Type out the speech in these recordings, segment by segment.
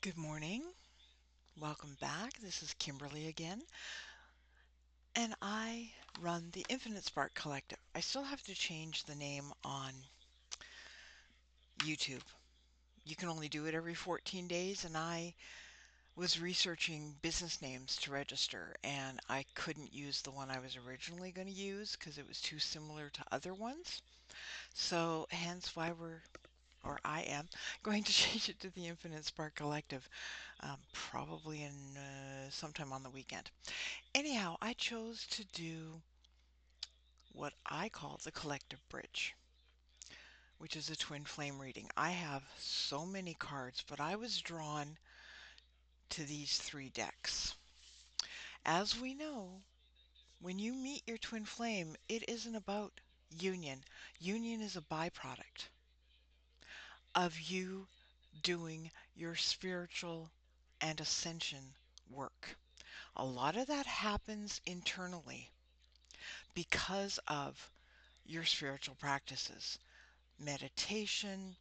Good morning. Welcome back. This is Kimberly again, and I run the Infinite Spark Collective. I still have to change the name on YouTube. You can only do it every 14 days, and I was researching business names to register, and I couldn't use the one I was originally going to use because it was too similar to other ones. So, hence why I am going to change it to the Infinite Spark Collective, probably in sometime on the weekend. Anyhow, I chose to do what I call the collective bridge, which is a twin flame reading. I have so many cards, but I was drawn to these three decks. As we know, when you meet your twin flame, it isn't about union. Union is a byproduct of you doing your spiritual and ascension work. A lot of that happens internally because of your spiritual practices, meditation,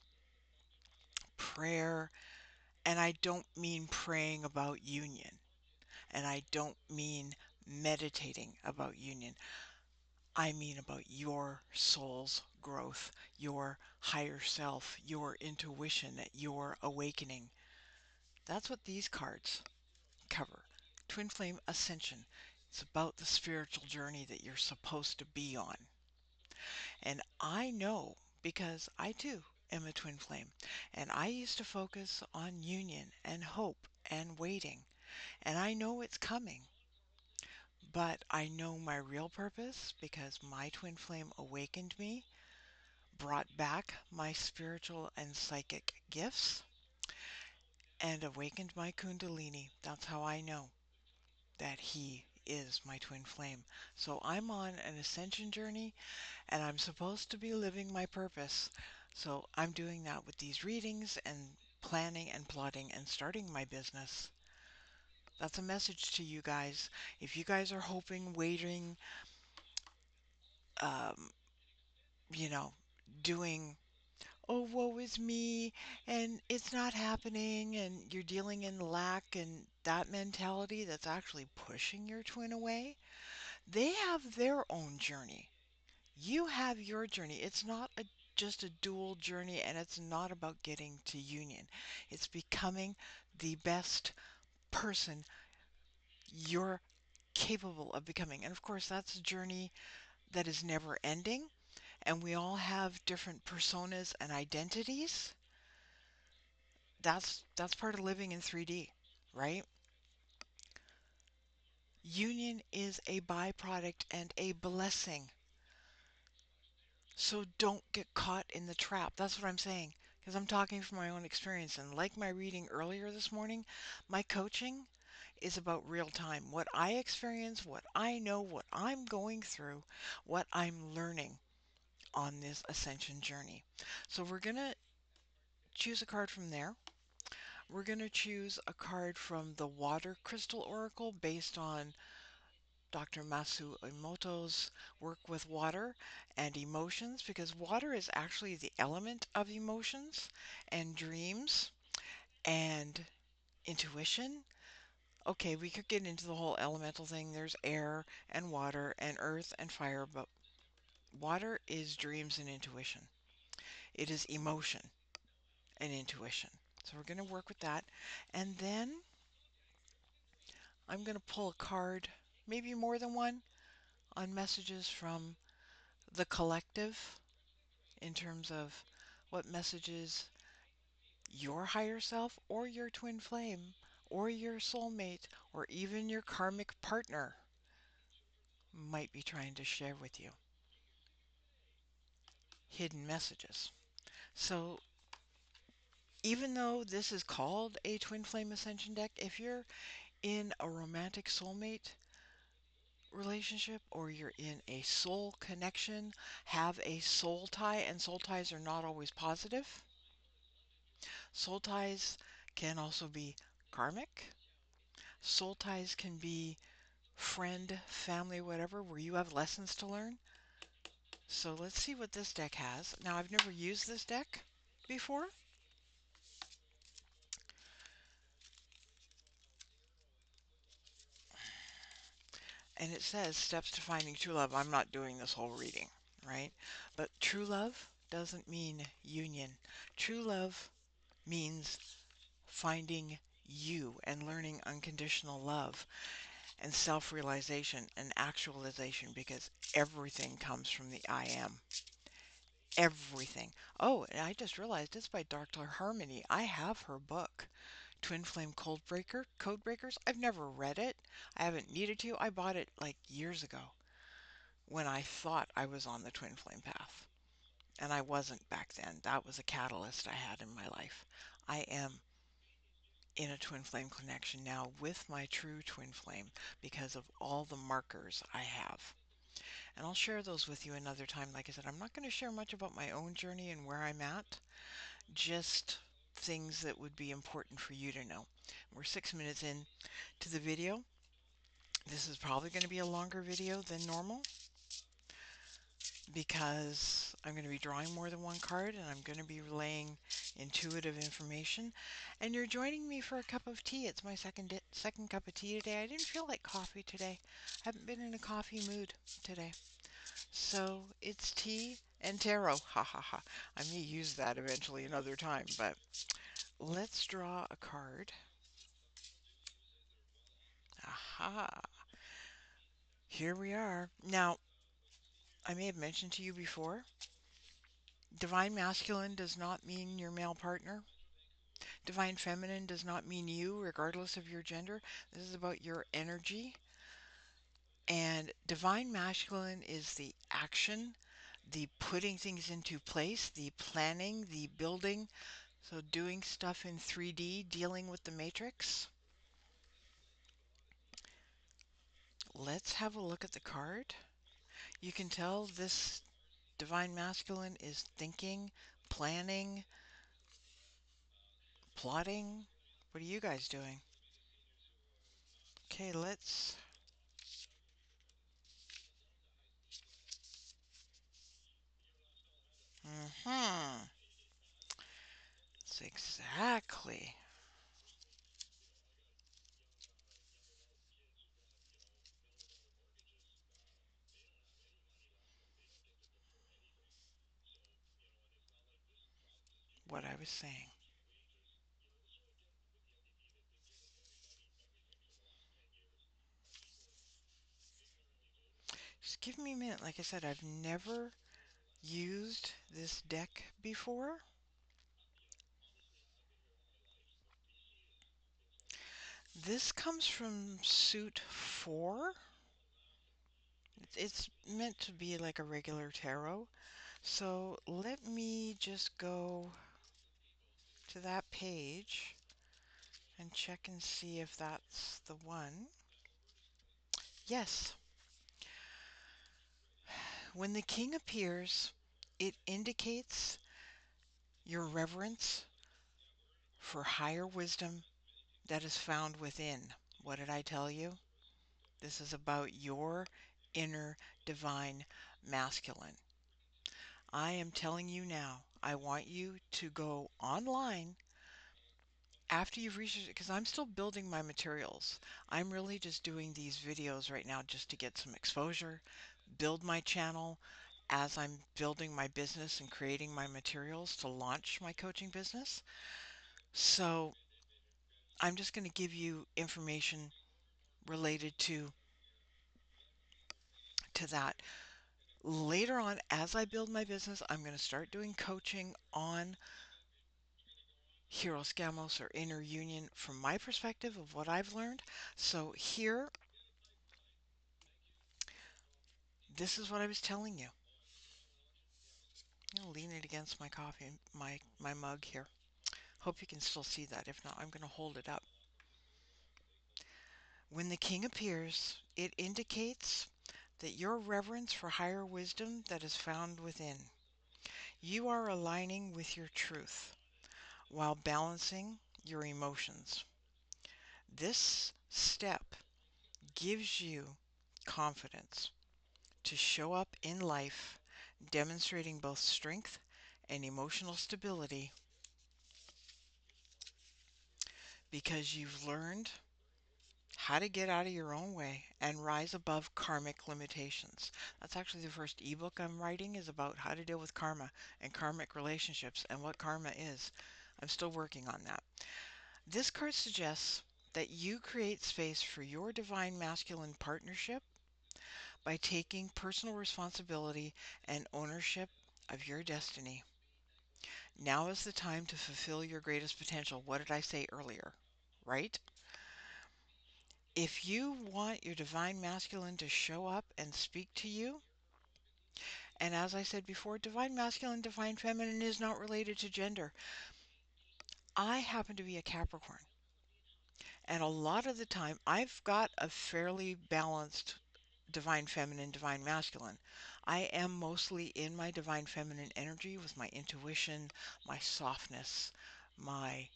prayer, and I don't mean praying about union, and I don't mean meditating about union. I mean about your soul's growth, your higher self, your intuition, your awakening. That's what these cards cover. Twin Flame Ascension. It's about the spiritual journey that you're supposed to be on. And I know because I too am a twin flame. And I used to focus on union and hope and waiting. And I know it's coming. But I know my real purpose because my twin flame awakened me, brought back my spiritual and psychic gifts, and awakened my Kundalini. That's how I know that he is my twin flame. So I'm on an ascension journey and I'm supposed to be living my purpose. So I'm doing that with these readings and planning and plotting and starting my business. That's a message to you guys. If you guys are hoping, waiting, um, you know, doing, oh, woe is me, and it's not happening, and you're dealing in lack and that mentality that's actually pushing your twin away, they have their own journey. You have your journey. It's not just a dual journey, and it's not about getting to union. It's becoming the best person you're capable of becoming. And of course, that's a journey that is never ending, and we all have different personas and identities. That's part of living in 3D, right? Union is a byproduct and a blessing. So don't get caught in the trap. That's what I'm saying. Because I'm talking from my own experience. And like my reading earlier this morning, my coaching is about real time. What I experience, what I know, what I'm going through, what I'm learning on this ascension journey. So we're going to choose a card from there. We're going to choose a card from the Water Crystal Oracle based on Dr. Masu Emoto's work with water and emotions, because water is actually the element of emotions and dreams and intuition. Okay, we could get into the whole elemental thing. There's air and water and earth and fire, but water is dreams and intuition. It is emotion and intuition. So we're going to work with that. And then I'm going to pull a card, maybe more than one, on messages from the collective in terms of what messages your higher self or your twin flame or your soulmate or even your karmic partner might be trying to share with you. Hidden messages. So even though this is called a twin flame ascension deck, if you're in a romantic soulmate relationship or you're in a soul connection, have a soul tie, and soul ties are not always positive. Soul ties can also be karmic. Soul ties can be friend, family, whatever, where you have lessons to learn. So let's see what this deck has. Now, I've never used this deck before. And it says steps to finding true love. I'm not doing this whole reading, right? But true love doesn't mean union. True love means finding you and learning unconditional love and self-realization and actualization, because everything comes from the I am. Everything. Oh, and I just realized it's by Dr. Harmony. I have her book, Twin Flame Code Breakers. I've never read it. I haven't needed to. I bought it like years ago when I thought I was on the twin flame path. And I wasn't back then. That was a catalyst I had in my life. I am in a twin flame connection now with my true twin flame because of all the markers I have. And I'll share those with you another time. Like I said, I'm not going to share much about my own journey and where I'm at, just things that would be important for you to know. We're 6 minutes in to the video. This is probably going to be a longer video than normal because I'm going to be drawing more than one card and I'm going to be relaying intuitive information. And you're joining me for a cup of tea. It's my second cup of tea today. I didn't feel like coffee today. I haven't been in a coffee mood today. So it's tea and tarot. Ha ha ha. I may use that eventually another time, but let's draw a card. Aha. Here we are. Now, I may have mentioned to you before, divine masculine does not mean your male partner. Divine feminine does not mean you, regardless of your gender. This is about your energy. And divine masculine is the action, the putting things into place, the planning, the building. So doing stuff in 3D, dealing with the matrix. Let's have a look at the card. You can tell this divine masculine is thinking, planning, plotting. What are you guys doing? Okay, let's... That's exactly what I was saying. Just give me a minute. Like I said, I've never used this deck before. This comes from suit 4. It's meant to be like a regular tarot. So let me just go to that page and check and see if that's the one. Yes. When the king appears, it indicates your reverence for higher wisdom that is found within. What did I tell you? This is about your inner divine masculine. I am telling you now, I want you to go online after you've researched it, because I'm still building my materials. I'm really just doing these videos right now just to get some exposure, build my channel as I'm building my business and creating my materials to launch my coaching business. So I'm just going to give you information related to that. Later on, as I build my business, I'm going to start doing coaching on Hieros Gamos or inner union from my perspective of what I've learned. So here, this is what I was telling you. I'm going to lean it against my coffee, my mug here. Hope you can still see that. If not, I'm going to hold it up. When the king appears, it indicates that your reverence for higher wisdom that is found within. You are aligning with your truth while balancing your emotions. This step gives you confidence to show up in life, demonstrating both strength and emotional stability because you've learned How to Get Out of Your Own Way and Rise Above Karmic Limitations. That's actually the first ebook I'm writing, is about how to deal with karma and karmic relationships and what karma is. I'm still working on that. This card suggests that you create space for your divine masculine partnership by taking personal responsibility and ownership of your destiny. Now is the time to fulfill your greatest potential. What did I say earlier? Right? If you want your divine masculine to show up and speak to you, and as I said before, divine masculine, divine feminine is not related to gender. I happen to be a Capricorn, and a lot of the time I've got a fairly balanced divine feminine, divine masculine. I am mostly in my divine feminine energy with my intuition, my softness, my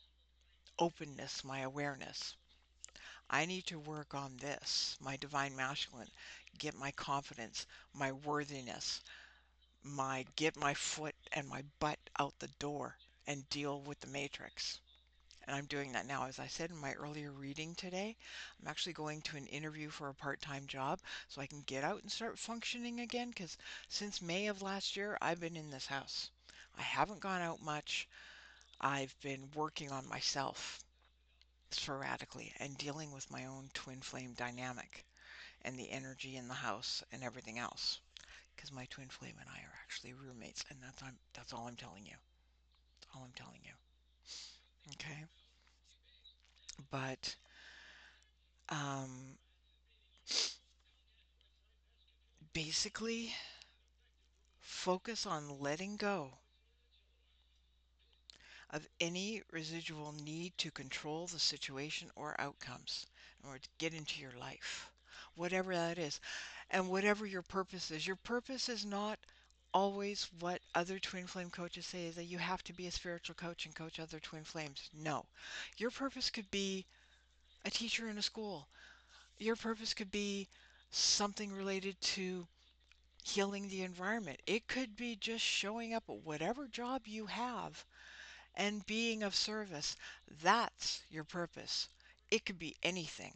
openness, my awareness. I need to work on this, my divine masculine, get my confidence, my worthiness, my get my foot and my butt out the door and deal with the matrix. And I'm doing that now. As I said in my earlier reading today, I'm actually going to an interview for a part-time job so I can get out and start functioning again, because since May of last year, I've been in this house. I haven't gone out much. I've been working on myself sporadically and dealing with my own twin flame dynamic and the energy in the house and everything else. Because my twin flame and I are actually roommates, and that's all I'm telling you. That's all I'm telling you. Okay? But um, basically, focus on letting go of any residual need to control the situation or outcomes in order to get into your life, whatever that is. And whatever your purpose is, your purpose is not always what other twin flame coaches say, is that you have to be a spiritual coach and coach other twin flames. No. Your purpose could be a teacher in a school. Your purpose could be something related to healing the environment. It could be just showing up at whatever job you have and being of service. That's your purpose. It could be anything.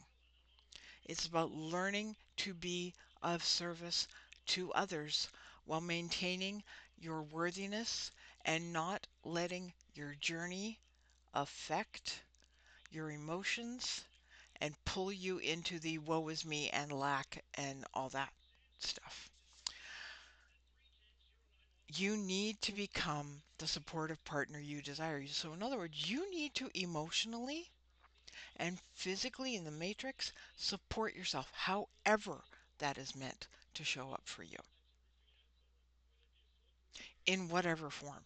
It's about learning to be of service to others while maintaining your worthiness and not letting your journey affect your emotions and pull you into the woe is me and lack and all that stuff. You need to become the supportive partner you desire. So, in other words, you need to emotionally and physically in the matrix support yourself, however that is meant to show up for you, in whatever form.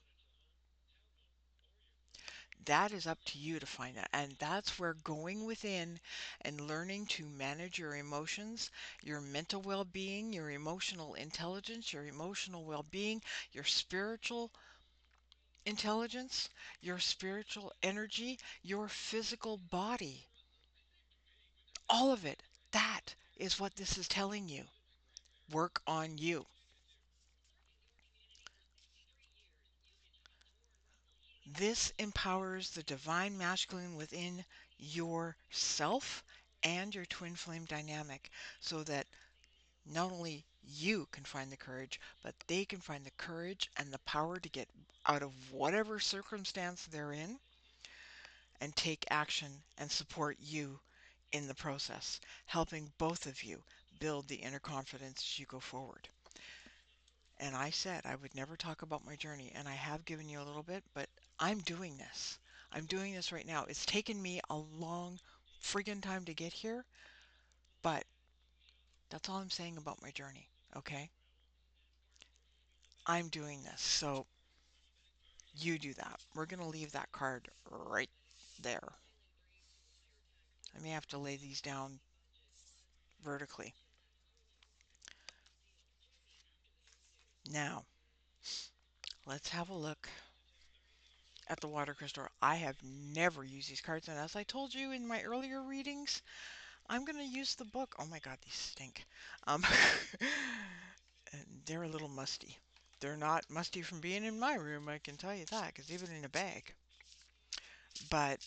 That is up to you to find that. And that's where going within and learning to manage your emotions, your mental well being, your emotional intelligence, your emotional well being, your spiritual intelligence, your spiritual energy, your physical body, all of it. That is what this is telling you. Work on you. This empowers the divine masculine within yourself and your twin flame dynamic, so that not only you can find the courage, but they can find the courage and the power to get out of whatever circumstance they're in and take action and support you in the process, helping both of you build the inner confidence as you go forward. And I said I would never talk about my journey, and I have given you a little bit, but I'm doing this. I'm doing this right now. It's taken me a long friggin' time to get here, but that's all I'm saying about my journey, okay? I'm doing this, so you do that. We're going to leave that card right there. I may have to lay these down vertically. Now, let's have a look at the water crystal. I have never used these cards, and as I told you in my earlier readings, I'm going to use the book. Oh my god, these stink. Um, they're a little musty. They're not musty from being in my room, I can tell you that, because they've been in a bag. But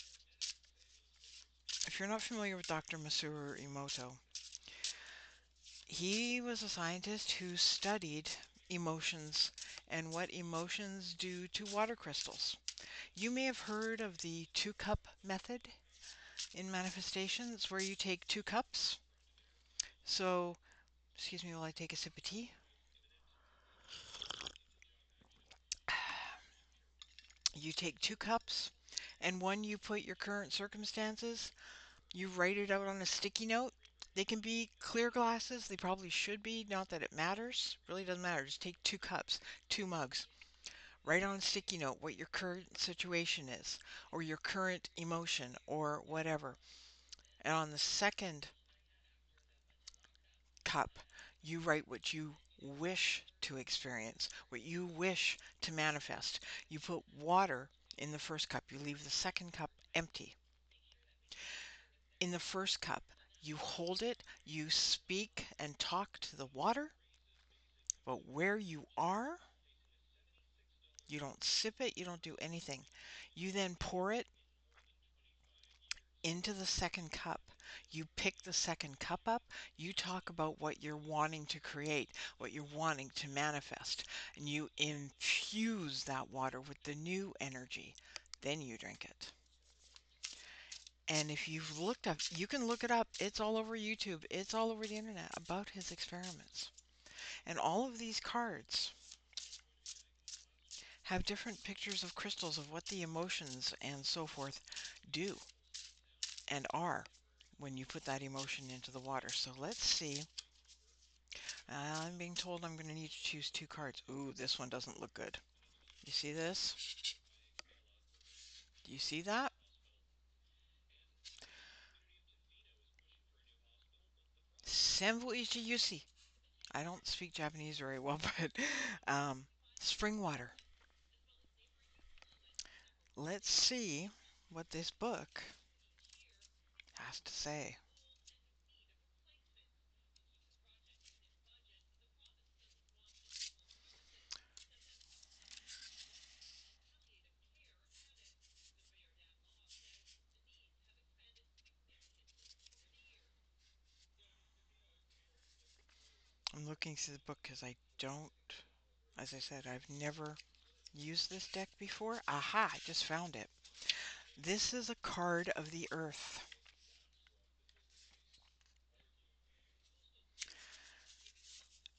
if you're not familiar with Dr. Masaru Emoto, he was a scientist who studied emotions and what emotions do to water crystals. You may have heard of the 2-cup method in manifestations, where you take 2 cups. So, excuse me while I take a sip of tea. You take 2 cups, and when you put your current circumstances, you write it out on a sticky note. They can be clear glasses. They probably should be. Not that it matters. Really doesn't matter. Just take 2 cups, 2 mugs. Write on a sticky note what your current situation is, or your current emotion, or whatever. And on the second cup, you write what you wish to experience, what you wish to manifest. You put water in the first cup. You leave the second cup empty. In the first cup, you hold it, you speak and talk to the water, but where you are, you don't sip it, you don't do anything. You then pour it into the second cup. You pick the second cup up, you talk about what you're wanting to create, what you're wanting to manifest, and you infuse that water with the new energy. Then you drink it. And if you've looked up, you can look it up. It's all over YouTube. It's all over the internet about his experiments. And all of these cards have different pictures of crystals of what the emotions and so forth do and are when you put that emotion into the water. So let's see. I'm being told I'm going to need to choose 2 cards. Ooh, this one doesn't look good. You see this? Do you see that? Senvu Ichiyushi. I don't speak Japanese very well, but spring water. Let's see what this book has to say. I'm looking through the book because I don't, as I said, I've never used this deck before. Aha, I just found it. This is a card of the earth.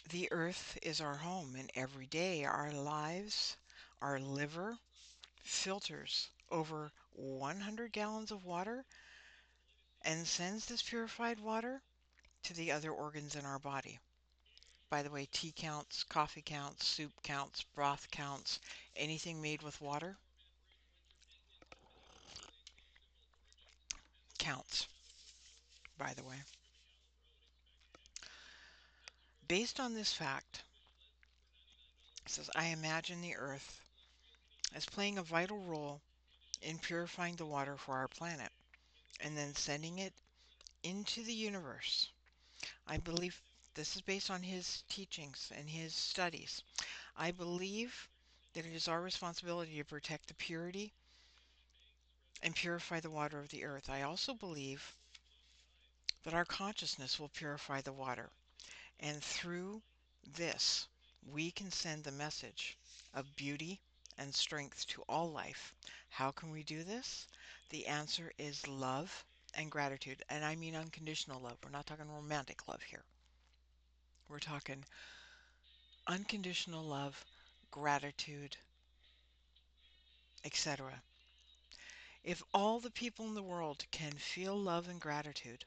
The earth is our home, and every day our lives, our liver, filters over 100 gallons of water and sends this purified water to the other organs in our body. By the way, tea counts, coffee counts, soup counts, broth counts, anything made with water counts, by the way. Based on this fact, it says, I imagine the earth as playing a vital role in purifying the water for our planet and then sending it into the universe. I believe this is based on his teachings and his studies. I believe that it is our responsibility to protect the purity and purify the water of the earth. I also believe that our consciousness will purify the water, and through this, we can send the message of beauty and strength to all life. How can we do this? The answer is love and gratitude. And I mean unconditional love. We're not talking romantic love here. We're talking unconditional love, gratitude, etc. If all the people in the world can feel love and gratitude,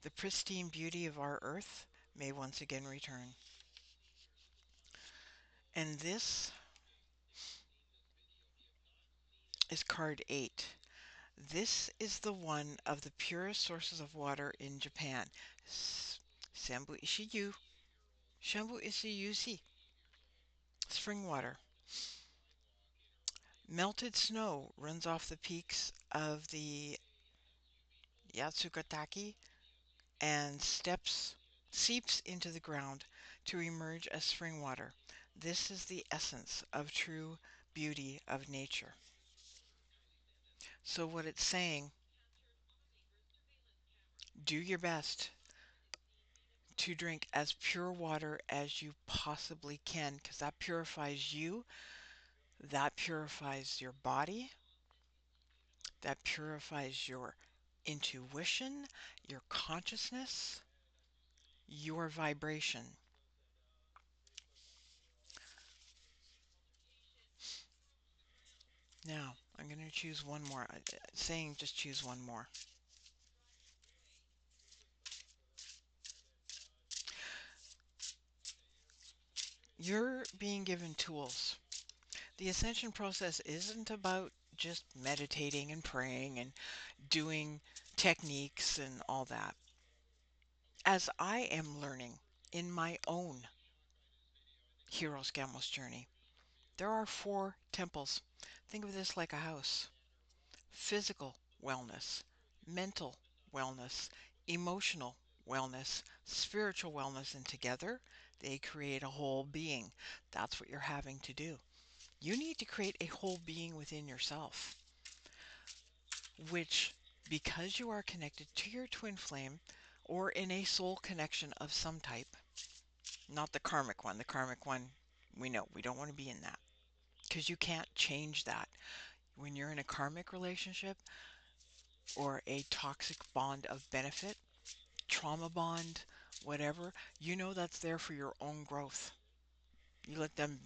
the pristine beauty of our earth may once again return. And this is card 8. This is the one of the purest sources of water in Japan. Senbu Ishiyu. Senbu Ishiyushi. Spring water. Melted snow runs off the peaks of the Yatsukataki and seeps into the ground to emerge as spring water. This is the essence of true beauty of nature. So what it's saying Do your best to drink as pure water as you possibly can, because that purifies you, that purifies your body, that purifies your intuition, your consciousness, your vibration. Now, I'm going to choose one more. Saying just choose one more. You're being given tools. The ascension process isn't about just meditating and praying and doing techniques and all that. As I am learning in my own Hero's Gamos journey, there are 4 temples. Think of this like a house: physical wellness, mental wellness, emotional wellness, spiritual wellness, and together they create a whole being. That's what you're having to do. You need to create a whole being within yourself, which, because you are connected to your twin flame or in a soul connection of some type, not the karmic one. The karmic one, we know we don't want to be in that, because you can't change that. When you're in a karmic relationship or a toxic bond of benefit, trauma bond, whatever, you know that's there for your own growth. You let them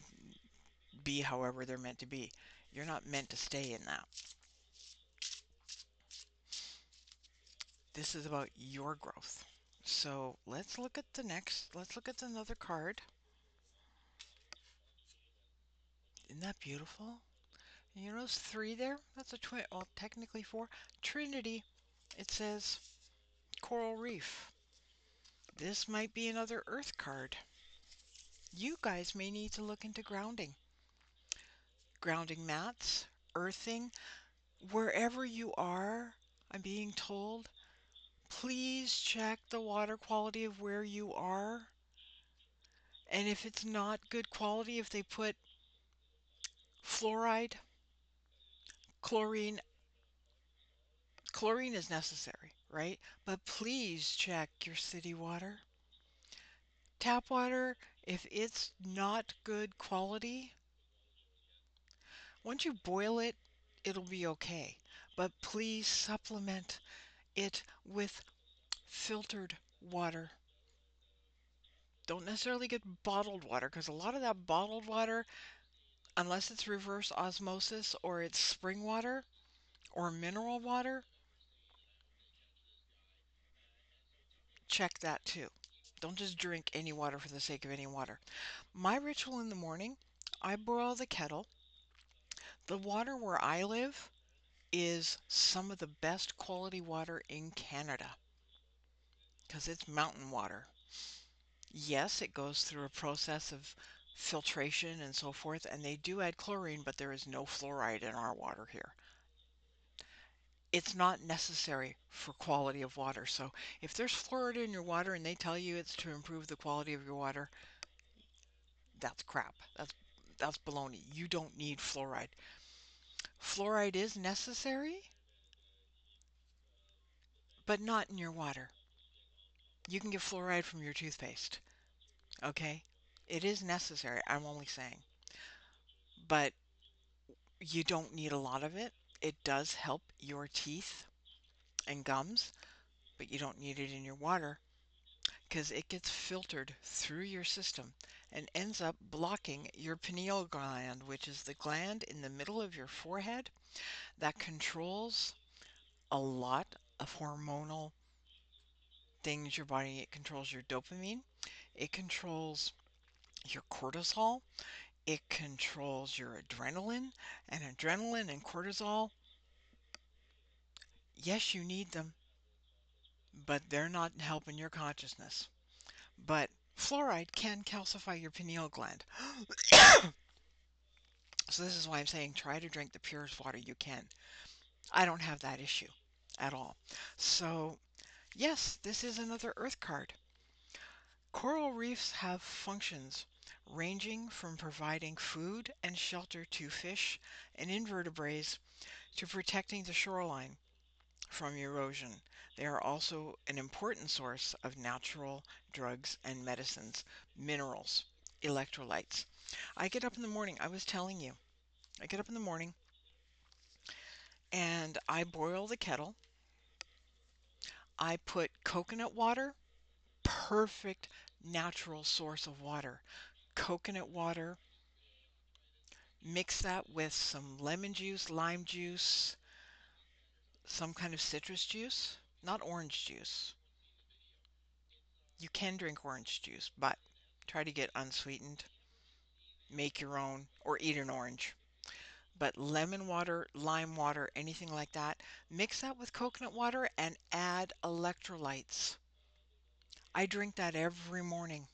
be however they're meant to be. You're not meant to stay in that. This is about your growth. So let's look at another card. Isn't that beautiful? You notice 3 there? That's a twin, well, technically 4. Trinity. It says coral reef. This might be another earth card. You guys may need to look into grounding. Grounding mats, earthing, wherever you are. I'm being told, please check the water quality of where you are. And if it's not good quality, if they put fluoride, chlorine, chlorine is necessary, right? But please check your city water. Tap water, if it's not good quality, once you boil it, it'll be okay. But please supplement it with filtered water. Don't necessarily get bottled water, because a lot of that bottled water, unless it's reverse osmosis or it's spring water or mineral water, check that too. Don't just drink any water for the sake of any water. My ritual in the morning, I boil the kettle. The water where I live is some of the best quality water in Canada, because it's mountain water. Yes, it goes through a process of filtration and so forth, and they do add chlorine, but there is no fluoride in our water here. It's not necessary for quality of water. So if there's fluoride in your water and they tell you it's to improve the quality of your water, that's crap. That's baloney. You don't need fluoride. Fluoride is necessary, but not in your water. You can get fluoride from your toothpaste. Okay? It is necessary, I'm only saying. But you don't need a lot of it. It does help your teeth and gums, but you don't need it in your water, because it gets filtered through your system and ends up blocking your pineal gland, which is the gland in the middle of your forehead that controls a lot of hormonal things your body. It controls your dopamine, it controls your cortisol, it controls your adrenaline. And adrenaline and cortisol, yes, you need them, but they're not helping your consciousness. But fluoride can calcify your pineal gland. So this is why I'm saying try to drink the purest water you can. I don't have that issue at all. So yes, this is another earth card. Coral reefs have functions ranging from providing food and shelter to fish and invertebrates to protecting the shoreline from erosion. They are also an important source of natural drugs and medicines, minerals, electrolytes. I get up in the morning, I was telling you, I get up in the morning and I boil the kettle. I put coconut water, perfect natural source of water. Coconut water, mix that with some lemon juice, lime juice, some kind of citrus juice, not orange juice. You can drink orange juice, but try to get unsweetened. Make your own or eat an orange. But lemon water, lime water, anything like that, mix that with coconut water and add electrolytes. I drink that every morning.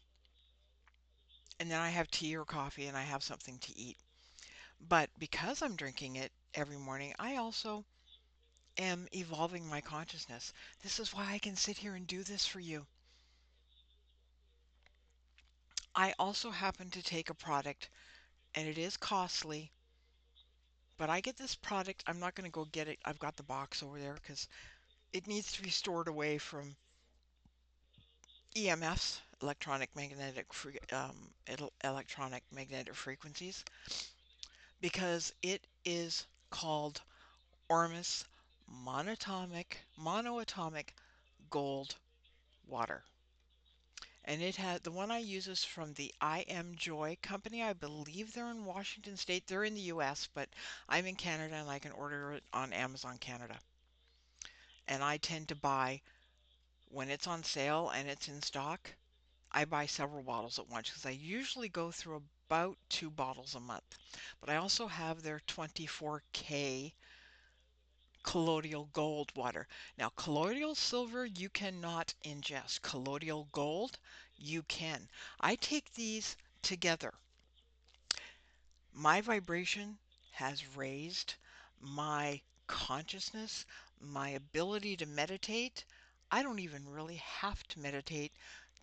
And then I have tea or coffee and I have something to eat. But because I'm drinking it every morning, I also am evolving my consciousness. This is why I can sit here and do this for you. I also happen to take a product, and it is costly, but I get this product. I'm not going to go get it. I've got the box over there because it needs to be stored away from EMFs, electronic magnetic frequencies, because it is called Ormus monoatomic gold water. And it had the one I use is from the I Am Joy company. I believe they're in Washington State. They're in the US, but I'm in Canada and I can order it on Amazon Canada. And I tend to buy when it's on sale and it's in stock. I buy several bottles at once because I usually go through about 2 bottles a month. But I also have their 24K colloidal gold water. Now, colloidal silver you cannot ingest. Colloidal gold you can. I take these together. My vibration has raised, my consciousness, my ability to meditate. I don't even really have to meditate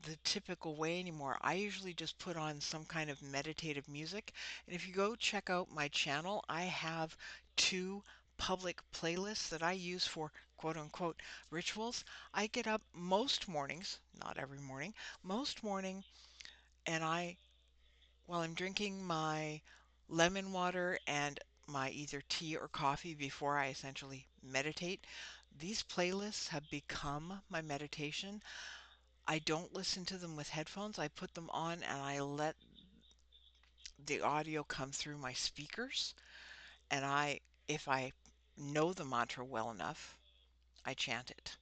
the typical way anymore. I usually just put on some kind of meditative music. And if you go check out my channel, I have 2 public playlists that I use for quote unquote rituals. I get up most mornings, not every morning, most morning, and while I'm drinking my lemon water and my either tea or coffee before I essentially meditate, these playlists have become my meditation. I don't listen to them with headphones. I put them on and I let the audio come through my speakers. And if I know the mantra well enough, I chant it.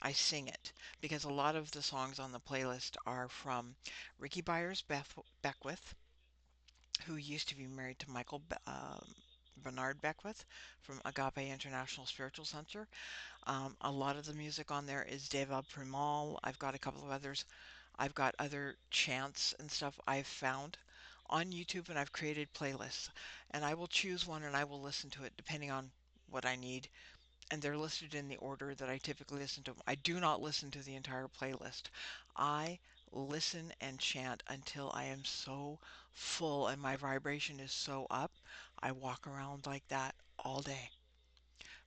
I sing it because a lot of the songs on the playlist are from Ricky Beckwith, who used to be married to Bernard Beckwith from Agape International Spiritual Center. A lot of the music on there is Deva Premal. I've got a couple of others. I've got other chants and stuff I've found on YouTube, and I've created playlists. And I will choose one and I will listen to it depending on what I need, and they're listed in the order that I typically listen to them. I do not listen to the entire playlist. I listen and chant until I am so full and my vibration is so up. I walk around like that all day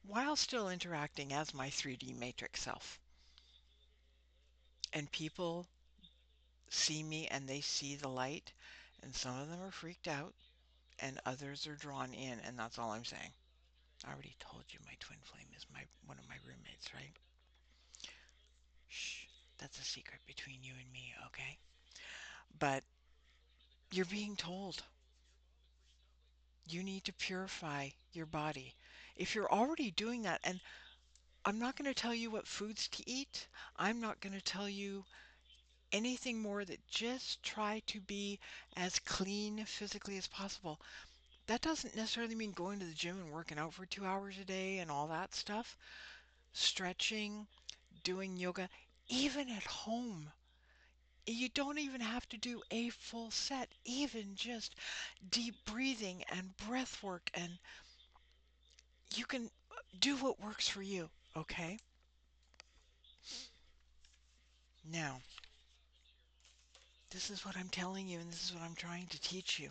while still interacting as my 3D matrix self. And people see me and they see the light, and some of them are freaked out and others are drawn in, and that's all I'm saying. I already told you my twin flame is one of my roommates, right? Shh, that's a secret between you and me, okay? But you're being told you need to purify your body. If you're already doing that, and I'm not going to tell you what foods to eat, I'm not going to tell you anything more that just try to be as clean physically as possible. That doesn't necessarily mean going to the gym and working out for 2 hours a day and all that stuff. Stretching, doing yoga, even at home. You don't even have to do a full set, even just deep breathing and breath work, and you can do what works for you, okay? Now, this is what I'm telling you, and this is what I'm trying to teach you.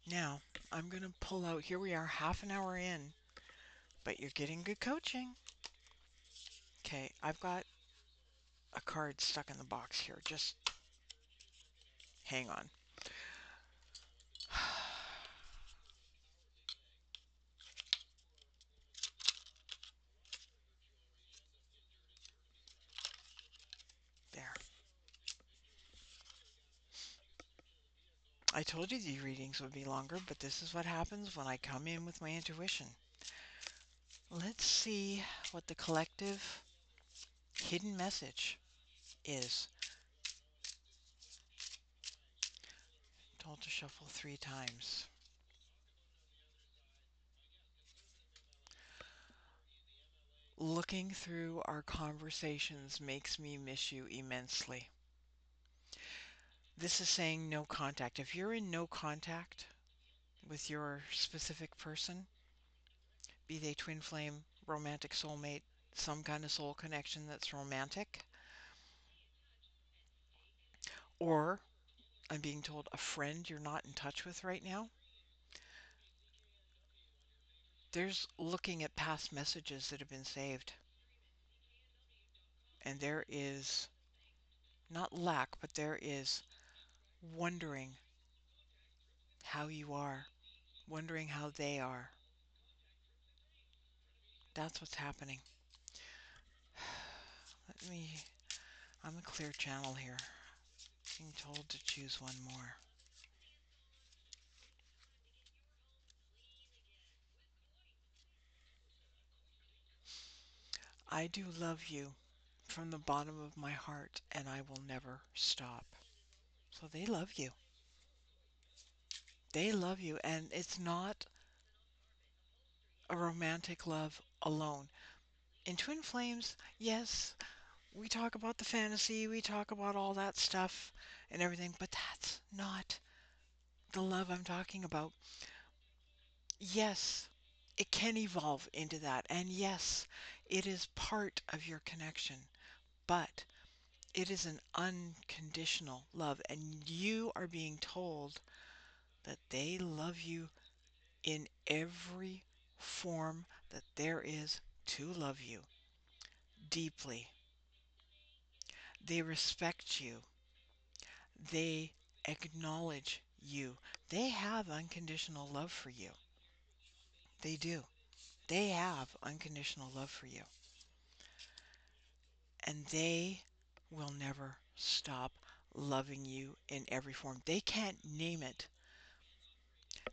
Now, I'm going to pull out. Here we are, half an hour in, but you're getting good coaching. Okay, I've got a card stuck in the box here. Just hang on. There. I told you these readings would be longer, but this is what happens when I come in with my intuition. Let's see what the collective hidden message is. Told to shuffle 3 times. Looking through our conversations makes me miss you immensely. This is saying no contact. If you're in no contact with your specific person, be they twin flame, romantic soulmate, some kind of soul connection that's romantic, or I'm being told a friend you're not in touch with right now, there's looking at past messages that have been saved. And there is not lack, but there is wondering how you are, wondering how they are. That's what's happening. Let me, I'm a clear channel here. Being told to choose one more. I do love you from the bottom of my heart, and I will never stop. So they love you. They love you, and it's not a romantic love alone. In Twin Flames, yes, we talk about the fantasy, we talk about all that stuff and everything, but that's not the love I'm talking about. Yes, it can evolve into that, and yes, it is part of your connection, but it is an unconditional love, and you are being told that they love you in every form that there is to love you deeply. They respect you. They acknowledge you. They have unconditional love for you. They do. They have unconditional love for you. And they will never stop loving you in every form. They can't name it.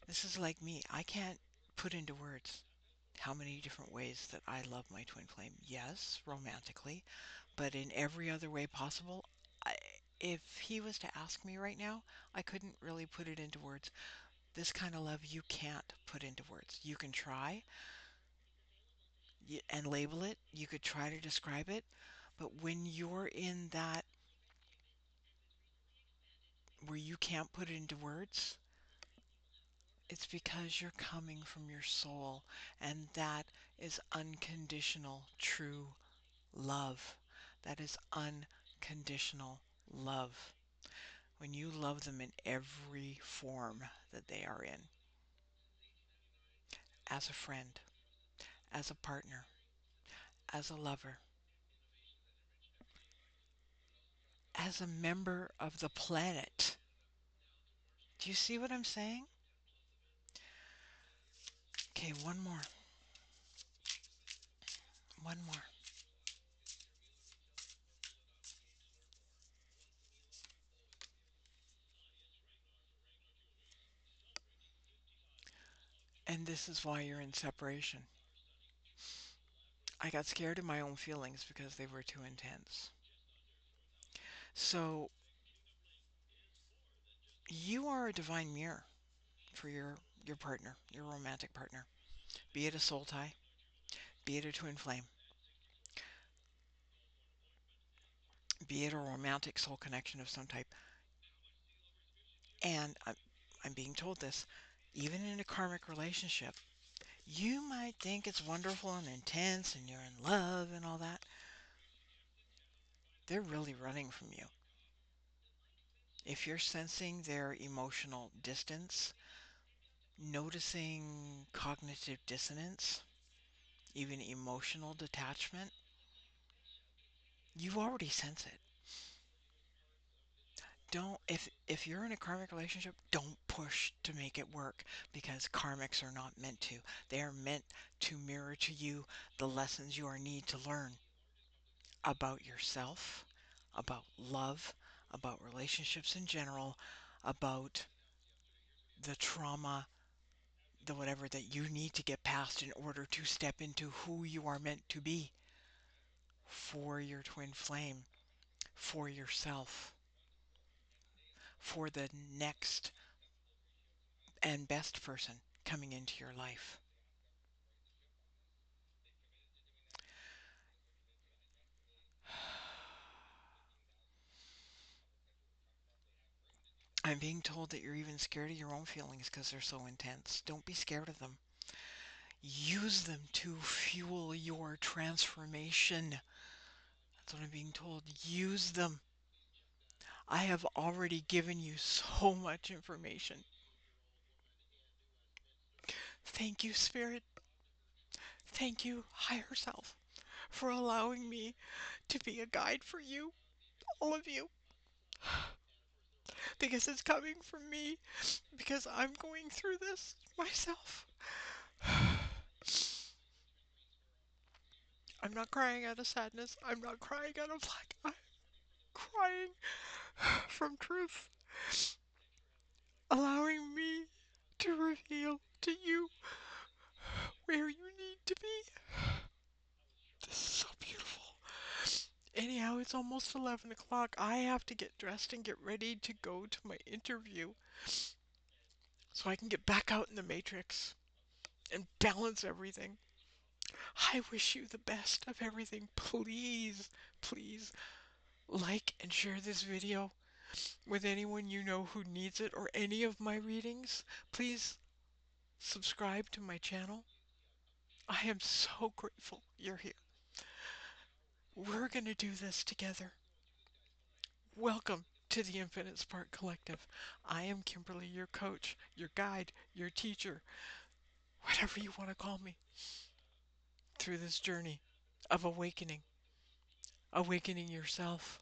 This is like me. I can't put into words how many different ways that I love my twin flame. Yes, romantically, but in every other way possible. I, if he was to ask me right now, I couldn't really put it into words. This kind of love you can't put into words. You can try and label it. You could try to describe it. But when you're in that where you can't put it into words, it's because you're coming from your soul, and that is unconditional, true love. That is unconditional love. When you love them in every form that they are in, as a friend, as a partner, as a lover, as a member of the planet. Do you see what I'm saying? Okay, one more. One more. And this is why you're in separation. I got scared of my own feelings because they were too intense. So you are a divine mirror for your partner, your romantic partner. Be it a soul tie, be it a twin flame, be it a romantic soul connection of some type. And I'm being told this, even in a karmic relationship, you might think it's wonderful and intense and you're in love and all that. They're really running from you. If you're sensing their emotional distance, noticing cognitive dissonance, even emotional detachment, you already sense it. Don't if you're in a karmic relationship, don't push to make it work because karmics are not meant to. They are meant to mirror to you the lessons you are need to learn about yourself, about love, about relationships in general, about the trauma, the whatever that you need to get past in order to step into who you are meant to be for your twin flame, for yourself, for the next and best person coming into your life. I'm being told that you're even scared of your own feelings because they're so intense. Don't be scared of them. Use them to fuel your transformation. That's what I'm being told. Use them. I have already given you so much information. Thank you, Spirit. Thank you, Higher Self, for allowing me to be a guide for you, all of you, because it's coming from me, because I'm going through this myself. I'm not crying out of sadness. I'm not crying out of lack. I'm crying from truth, allowing me to reveal to you where you need to be. This is so beautiful. Anyhow, it's almost 11 o'clock. I have to get dressed and get ready to go to my interview so I can get back out in the matrix and balance everything. I wish you the best of everything. Please, please like and share this video with anyone you know who needs it or any of my readings. Please subscribe to my channel. I am so grateful you're here. We're going to do this together. Welcome to the Infinite Spark Collective. I am Kimberly, your coach, your guide, your teacher, whatever you want to call me, through this journey of awakening, awakening yourself,